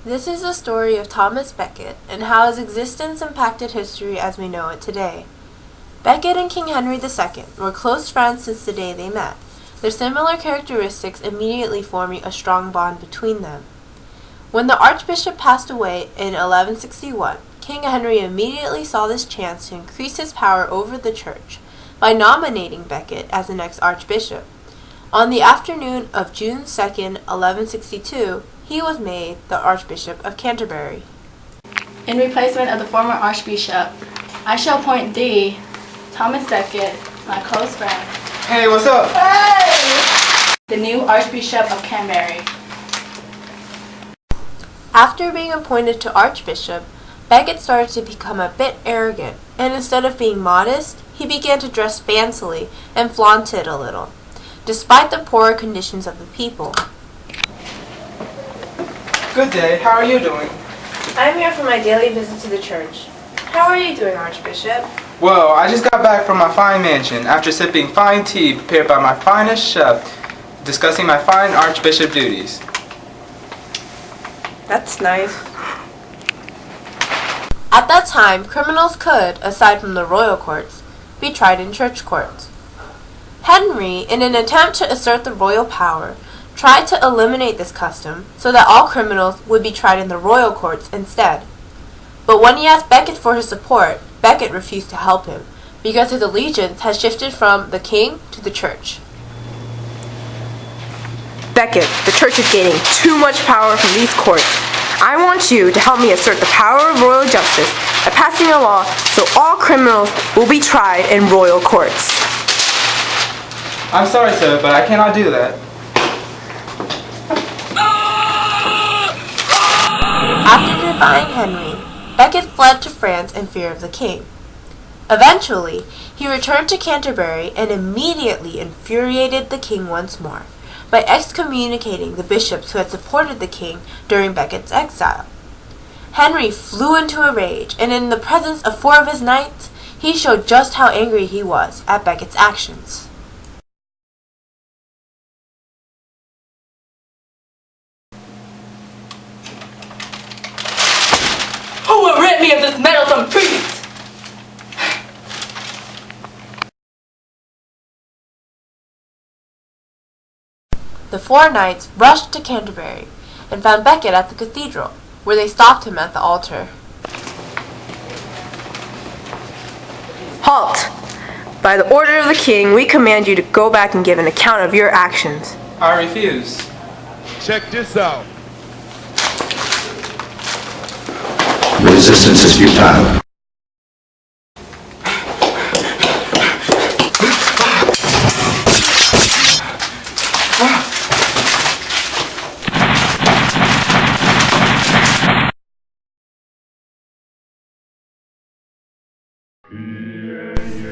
This is the story of Thomas Becket and how his existence impacted history as we know it today. Becket and King Henry II were close friends since the day they met, their similar characteristics immediately forming a strong bond between them. When the Archbishop passed away in 1161, King Henry immediately saw this chance to increase his power over the Church by nominating Becket as the next Archbishop. On the afternoon of June 2, 1162, he was made the Archbishop of Canterbury. In replacement of the former Archbishop, I shall appoint thee, Thomas Becket, my close friend. Hey, what's up? Hey! The new Archbishop of Canterbury. After being appointed to Archbishop, Becket started to become a bit arrogant, and instead of being modest, he began to dress fancily and flaunt it a little, despite the poorer conditions of the people. Good day. How are you doing? I'm here for my daily visit to the church. How are you doing, Archbishop? Well, I just got back from my fine mansion after sipping fine tea prepared by my finest chef, discussing my fine archbishop duties. That's nice. At that time, criminals could, aside from the royal courts, be tried in church courts. Henry, in an attempt to assert the royal power, tried to eliminate this custom so that all criminals would be tried in the royal courts instead. But when he asked Becket for his support, Becket refused to help him because his allegiance had shifted from the king to the church. Becket, the church is gaining too much power from these courts. I want you to help me assert the power of royal justice by passing a law so all criminals will be tried in royal courts. I'm sorry, sir, but I cannot do that. After defying Henry, Becket fled to France in fear of the king. Eventually, he returned to Canterbury and immediately infuriated the king once more by excommunicating the bishops who had supported the king during Becket's exile. Henry flew into a rage, and in the presence of 4 of his knights, he showed just how angry he was at Becket's actions. Who will rid me of this meddlesome priest? The 4 knights rushed to Canterbury and found Becket at the cathedral, where they stopped him at the altar. Halt! By the order of the king, we command you to go back and give an account of your actions. I refuse. Check this out. Resistance is futile.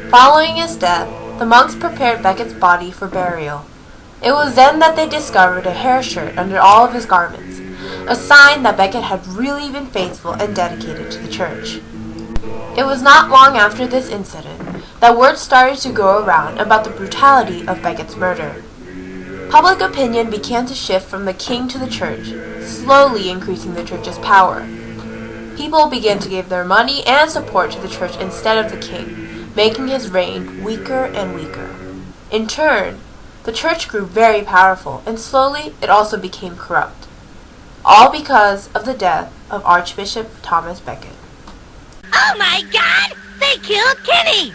Following his death, the monks prepared Becket's body for burial. It was then that they discovered a hair shirt under all of his garments, a sign that Becket had really been faithful and dedicated to the church. It was not long after this incident that word started to go around about the brutality of Becket's murder. Public opinion began to shift from the king to the church, slowly increasing the church's power. People began to give their money and support to the church instead of the king, making his reign weaker and weaker. In turn, the church grew very powerful, and slowly it also became corrupt. All because of the death of Archbishop Thomas Becket. Oh my God! They killed Kenny!